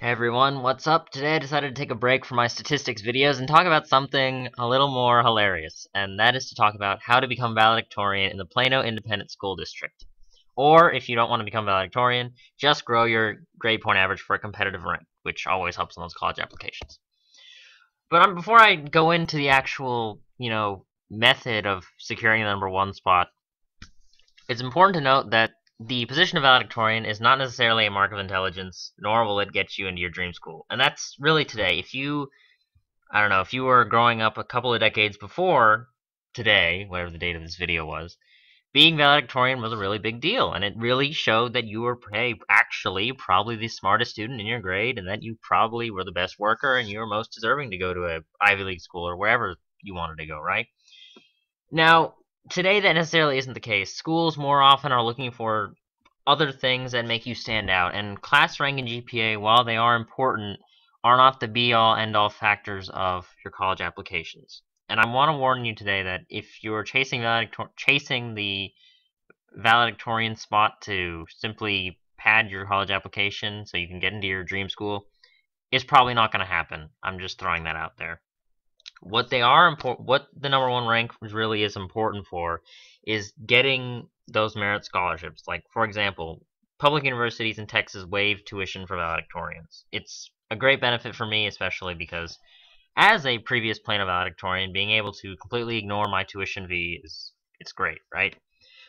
Hey everyone, what's up? Today I decided to take a break from my statistics videos and talk about something a little more hilarious, and that is to talk about how to become valedictorian in the Plano Independent School District. Or, if you don't want to become valedictorian, just grow your grade point average for a competitive rank, which always helps in those college applications. But before I go into the actual, method of securing the number one spot, it's important to note that the position of valedictorian is not necessarily a mark of intelligence, nor will it get you into your dream school. And that's really today. I don't know, if you were growing up a couple of decades before today, whatever the date of this video was, being valedictorian was a really big deal. And it really showed that you were, actually probably the smartest student in your grade, and that you probably were the best worker, and you were most deserving to go to a Ivy League school or wherever you wanted to go, right? Now, today that necessarily isn't the case. Schools more often are looking for other things that make you stand out, and class rank and GPA, while they are important, are not the be-all, end-all factors of your college applications. And I want to warn you today that if you're chasing the valedictorian spot to simply pad your college application so you can get into your dream school, it's probably not going to happen. I'm just throwing that out there. What the number one rank really is important for is getting those merit scholarships. Like, for example, public universities in Texas waive tuition for valedictorians. It's a great benefit for me, especially because as a previous Plano valedictorian, being able to completely ignore my tuition fee it's great, right?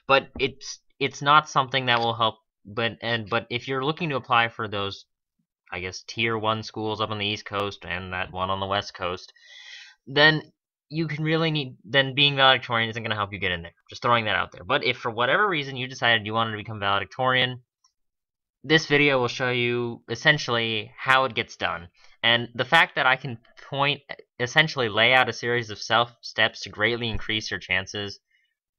But it's not something that will help. But if you're looking to apply for those, I guess, tier 1 schools up on the East Coast and that one on the West Coast, then then being valedictorian isn't going to help you get in there. Just throwing that out there. But if for whatever reason you decided you wanted to become valedictorian, this video will show you essentially how it gets done. And the fact that I can essentially lay out a series of steps to greatly increase your chances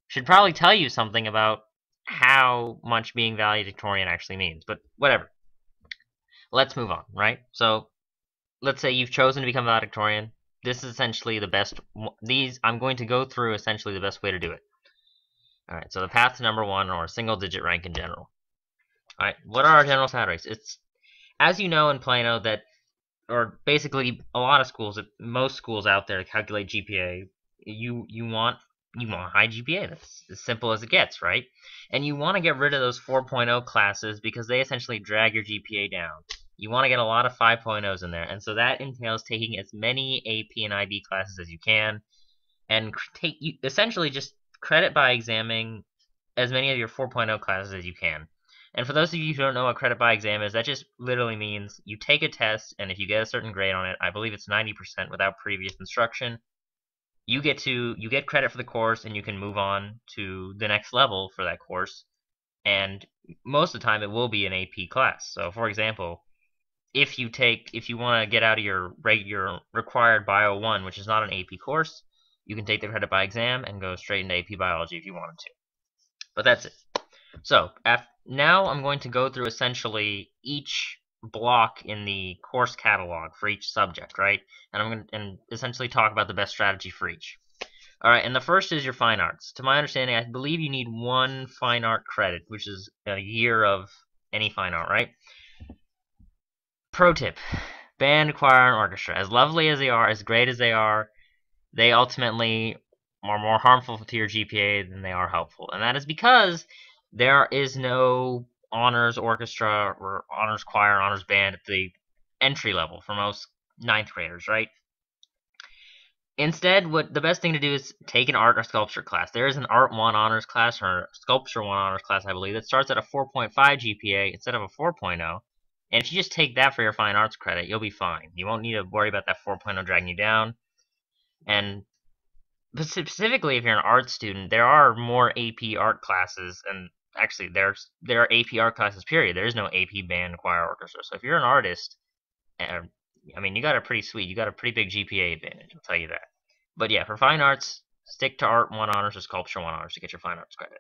should probably tell you something about how much being valedictorian actually means. But whatever. Let's move on, right? So let's say you've chosen to become valedictorian. This is essentially the best. I'm going to go through essentially the best way to do it. All right, so the path to number one, or a single-digit rank in general. All right, what are our general salaries? It's, as you know, in Plano, or basically a lot of schools, most schools out there calculate GPA. You want high GPA. That's as simple as it gets, right? And you want to get rid of those 4.0 classes because they essentially drag your GPA down. You want to get a lot of 5.0s in there, and so that entails taking as many AP and IB classes as you can, and essentially just credit by examining as many of your 4.0 classes as you can. And for those of you who don't know what credit by exam is, that just literally means you take a test, and if you get a certain grade on it, I believe it's 90% without previous instruction, you get credit for the course, and you can move on to the next level for that course. And most of the time, it will be an AP class. So, for example, if you want to get out of your regular required Bio 1, which is not an AP course, you can take the credit by exam and go straight into AP Biology if you wanted to. But that's it. So, now I'm going to go through essentially each block in the course catalog for each subject, right? And I'm going to essentially talk about the best strategy for each. Alright, and the first is your fine arts. To my understanding, I believe you need 1 fine art credit, which is a year of any fine art, right? Pro tip: band, choir, and orchestra. As lovely as they are, as great as they ultimately are more harmful to your GPA than they are helpful. And that is because there is no honors orchestra or honors choir, honors band at the entry level for most 9th graders, right? Instead, the best thing to do is take an art or sculpture class. There is an Art 1 honors class or a Sculpture 1 honors class, I believe, that starts at a 4.5 GPA instead of a 4.0. And if you just take that for your fine arts credit, you'll be fine. You won't need to worry about that 4.0 dragging you down. And specifically, if you're an art student, there are more AP art classes, and actually there are AP art classes, period. There is no AP band, choir, orchestra. So if you're an artist, I mean, you got a pretty big GPA advantage, I'll tell you that. But yeah, for fine arts, stick to Art 1 honors or Sculpture 1 honors to get your fine arts credit.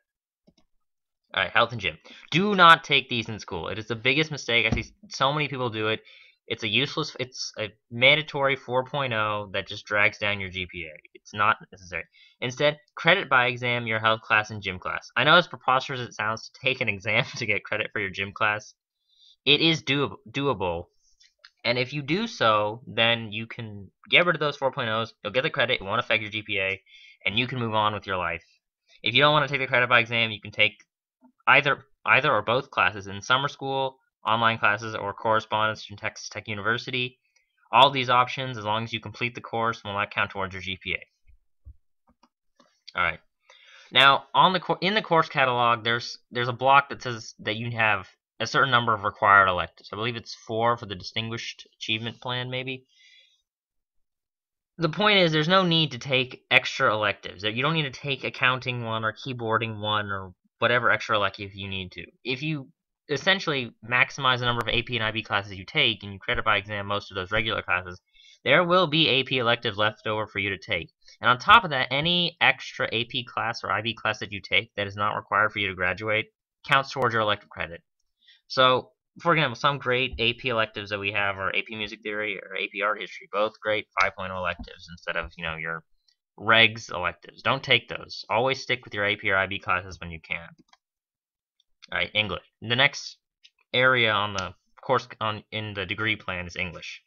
Alright, health and gym. Do not take these in school. It is the biggest mistake. I see so many people do it. It's a mandatory 4.0 that just drags down your GPA. It's not necessary. Instead, credit by exam your health class and gym class. I know as preposterous as it sounds to take an exam to get credit for your gym class. It is doable, And if you do so, then you can get rid of those 4.0s, you'll get the credit, it won't affect your GPA, and you can move on with your life. If you don't want to take the credit by exam, you can take either or both classes in summer school, online classes, or correspondence from Texas Tech University. All these options, as long as you complete the course, will not count towards your GPA. All right. Now, in the course catalog, there's a block that says that you have a certain number of required electives. I believe it's 4 for the Distinguished Achievement Plan, maybe. The point is, there's no need to take extra electives. You don't need to take accounting 1 or keyboarding 1 or whatever extra elective you need to. If you essentially maximize the number of AP and IB classes you take, and you credit by exam most of those regular classes, there will be AP electives left over for you to take. And on top of that, any extra AP class or IB class that you take that is not required for you to graduate counts towards your elective credit. So, for example, some great AP electives that we have are AP Music Theory or AP Art History, both great 5.0 electives instead of, your regs electives. Don't take those. Always stick with your AP or IB classes when you can. All right, English. The next area on the course in the degree plan is English.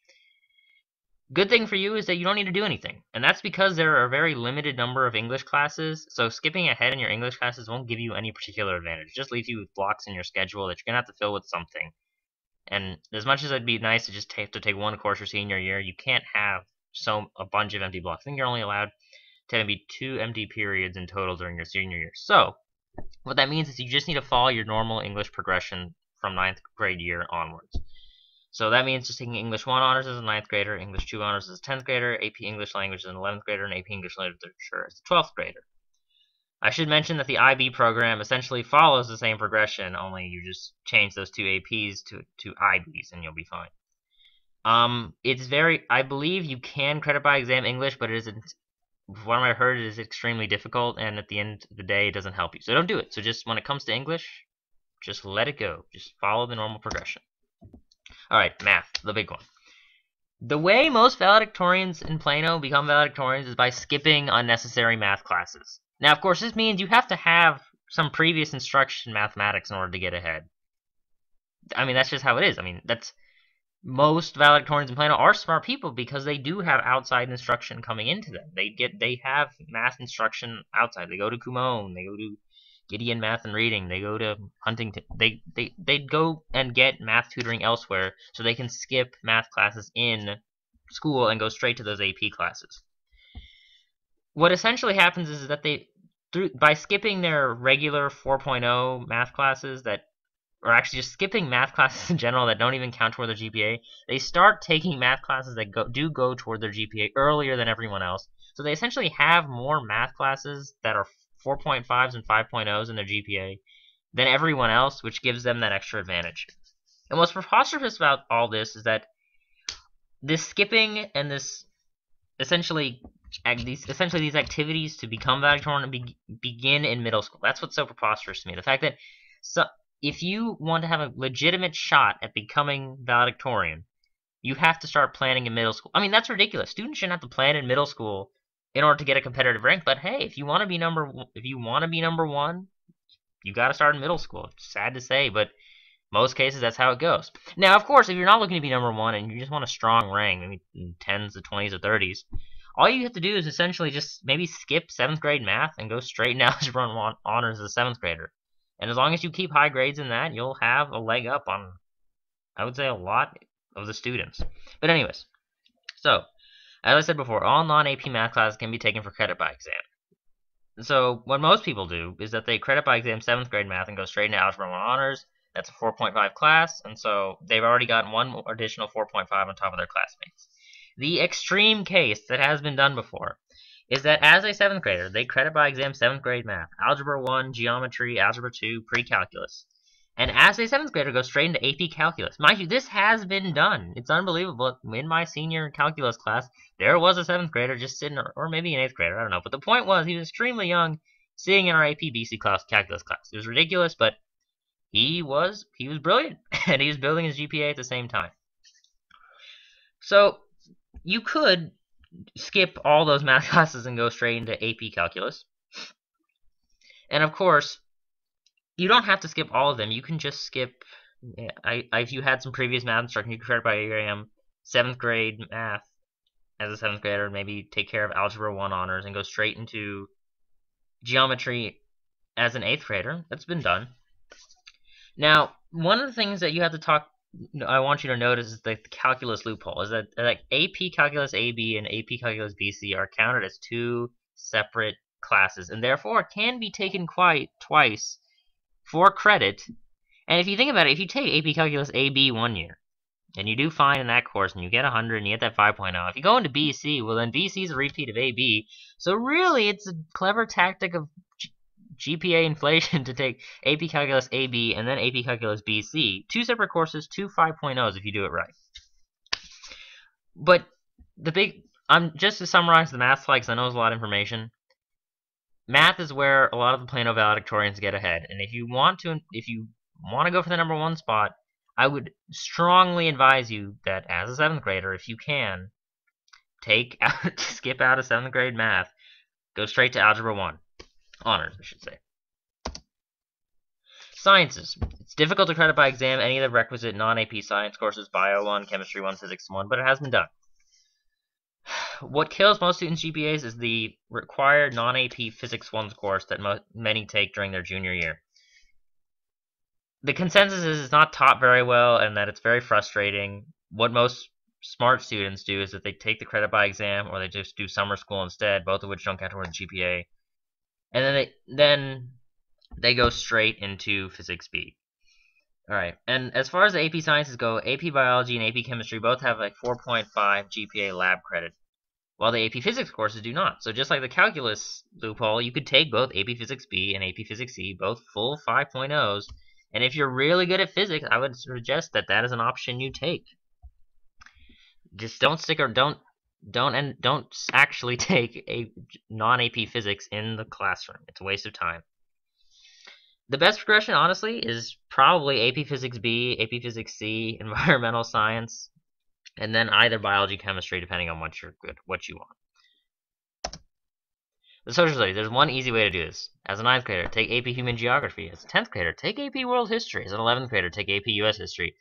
Good thing for you is that you don't need to do anything, and that's because there are a very limited number of English classes, so skipping ahead in your English classes won't give you any particular advantage. It just leaves you with blocks in your schedule that you're going to have to fill with something. And as much as it'd be nice to just have to take one course your senior year, you can't have a bunch of empty blocks. I think you're only allowed to maybe 2 empty periods in total during your senior year. So, what that means is you just need to follow your normal English progression from 9th grade year onwards. So that means just taking English 1 honors as a 9th grader, English 2 honors as a 10th grader, AP English Language as an 11th grader, and AP English Literature as a 12th grader. I should mention that the IB program essentially follows the same progression, only you just change those 2 APs to IBs and you'll be fine. I believe you can credit by exam English, but it isn't, from what I heard, it is extremely difficult, and at the end of the day, it doesn't help you. So don't do it. So just when it comes to English, just let it go. Just follow the normal progression. Alright, math, the big one. The way most valedictorians in Plano become valedictorians is by skipping unnecessary math classes. Now, of course, this means you have to have some previous instruction in mathematics in order to get ahead. I mean, that's just how it is. I mean, most valedictorians in Plano are smart people because they do have outside instruction coming into them. They have math instruction outside. They go to Kumon, they go to Gideon Math and Reading, they go to Huntington, they go and get math tutoring elsewhere so they can skip math classes in school and go straight to those AP classes. What essentially happens is that by skipping their regular 4.0 math classes or actually just skipping math classes in general that don't even count toward their GPA, they start taking math classes that do go toward their GPA earlier than everyone else. So they essentially have more math classes that are 4.5s and 5.0s in their GPA than everyone else, which gives them that extra advantage. And what's preposterous about all this is that this skipping and these activities to become valedictorian begin in middle school. That's what's so preposterous to me. The fact that if you want to have a legitimate shot at becoming valedictorian, you have to start planning in middle school. I mean, that's ridiculous. Students shouldn't have to plan in middle school in order to get a competitive rank. But hey, if you want to be number 1, you got to start in middle school. It's sad to say, but most cases that's how it goes. Now, of course, if you're not looking to be number 1 and you just want a strong rank, maybe 10s or 20s or 30s, all you have to do is essentially just maybe skip 7th grade math and go straight into algebra and honors as a 7th grader. And as long as you keep high grades in that, you'll have a leg up on, I would say, a lot of the students. But anyways, so as I said before, all non-AP math classes can be taken for credit by exam. So what most people do is that they credit by exam 7th grade math and go straight into algebra 1 honors. That's a 4.5 class, and so they've already gotten one more additional 4.5 on top of their classmates. The extreme case that has been done before is that as a 7th grader, they credit by exam 7th grade math, algebra 1, geometry, algebra 2, pre-calculus. And as a 7th grader, go straight into AP Calculus. Mind you, this has been done. It's unbelievable. In my senior calculus class, there was a 7th grader just sitting, or maybe an 8th grader, I don't know. But the point was, he was extremely young, sitting in our AP BC calculus class. It was ridiculous, but he was brilliant, and he was building his GPA at the same time. So you could skip all those math classes and go straight into AP Calculus. And of course, you don't have to skip all of them. You can just skip, if you had some previous math instruction, you can credit by exam 7th grade math as a 7th grader, maybe take care of Algebra 1 honors and go straight into geometry as an 8th grader. That's been done. Now, one of the things that you have to I want you to notice is the calculus loophole, is that AP Calculus AB and AP Calculus BC are counted as two separate classes, and therefore can be taken twice for credit. And if you think about it, if you take AP Calculus AB one year, and you do fine in that course, and you get 100, and you get that 5.0, if you go into BC, well then BC is a repeat of AB, so really it's a clever tactic of GPA inflation to take AP Calculus AB and then AP Calculus BC, two separate courses, two 5.0s if you do it right. But just to summarize the math slide, because I know it's a lot of information, math is where a lot of the Plano valedictorians get ahead, and if you want to go for the number 1 spot, I would strongly advise you that as a 7th grader, if you can, skip out of 7th grade math, go straight to Algebra 1. Honors, I should say. Sciences. It's difficult to credit by exam any of the requisite non-AP science courses, Bio 1, Chemistry 1, Physics 1, but it has been done. What kills most students' GPAs is the required non-AP Physics 1 course that many take during their junior year. The consensus is it's not taught very well and that it's very frustrating. What most smart students do is that they take the credit by exam or they just do summer school instead, both of which don't count toward the GPA. And then they go straight into Physics B. Alright, and as far as the AP Sciences go, AP Biology and AP Chemistry both have like 4.5 GPA lab credit, while the AP Physics courses do not. So just like the calculus loophole, you could take both AP Physics B and AP Physics C, both full 5.0s, and if you're really good at physics, I would suggest that is an option you take. Just don't actually take a non-AP physics in the classroom. It's a waste of time. The best progression, honestly, is probably AP Physics B, AP Physics C, Environmental Science, and then either Biology, Chemistry, depending on what you want. The social studies, there's one easy way to do this. As a 9th grader, take AP Human Geography. As a 10th grader, take AP World History. As an 11th grader, take AP US History.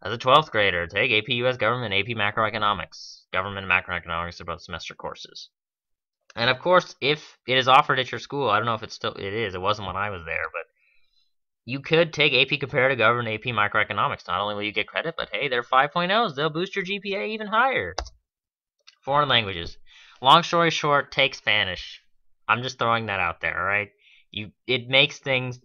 As a 12th grader, take AP US Government, AP Macroeconomics. Government and Macroeconomics are both semester courses. And of course, if it is offered at your school, I don't know if it is, it wasn't when I was there, but you could take AP Comparative Government, AP Microeconomics. Not only will you get credit, but hey, they're 5.0s. They'll boost your GPA even higher. Foreign languages. Long story short, take Spanish. I'm just throwing that out there, alright? It makes things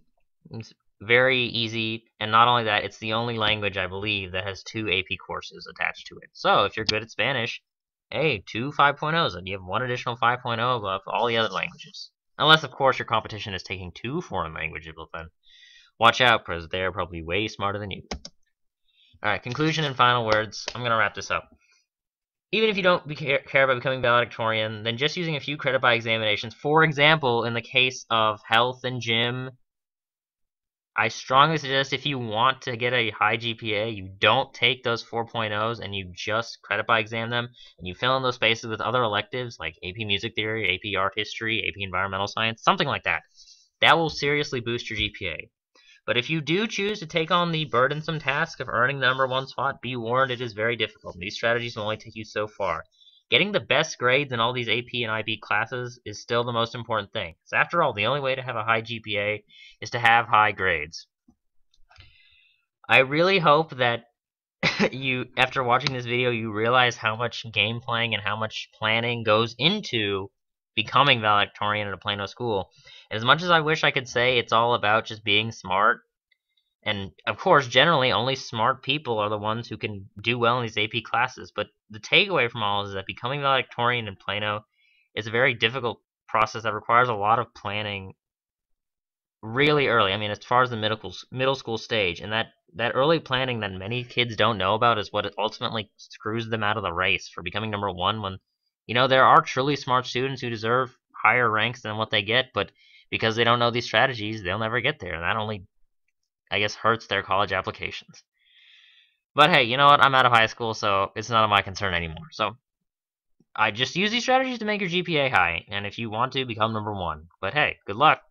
very easy, and not only that, it's the only language, I believe, that has 2 AP courses attached to it. So, if you're good at Spanish, hey, 2 5.0s, and you have 1 additional 5.0 above all the other languages. Unless, of course, your competition is taking 2 foreign languages, but then watch out, because they're probably way smarter than you. Alright, conclusion and final words. I'm going to wrap this up. Even if you don't care about becoming valedictorian, then just using a few credit by examinations, for example, in the case of health and gym, I strongly suggest if you want to get a high GPA, you don't take those 4.0s and you just credit by exam them, and you fill in those spaces with other electives like AP Music Theory, AP Art History, AP Environmental Science, something like that. That will seriously boost your GPA. But if you do choose to take on the burdensome task of earning the number 1 spot, be warned it is very difficult. These strategies will only take you so far. Getting the best grades in all these AP and IB classes is still the most important thing. So after all, the only way to have a high GPA is to have high grades. I really hope that after watching this video, you realize how much game playing and how much planning goes into becoming valedictorian at a Plano school. And as much as I wish I could say it's all about just being smart, and of course, generally, only smart people are the ones who can do well in these AP classes, but the takeaway from all is that becoming valedictorian in Plano is a very difficult process that requires a lot of planning really early. I mean, as far as the middle school stage, and that early planning that many kids don't know about is what ultimately screws them out of the race for becoming number 1 when, there are truly smart students who deserve higher ranks than what they get, but because they don't know these strategies, they'll never get there, and that only, I guess, hurts their college applications. But hey, you know what? I'm out of high school, so it's none of my concern anymore. So I just use these strategies to make your GPA high, and if you want to, become number 1. But hey, good luck.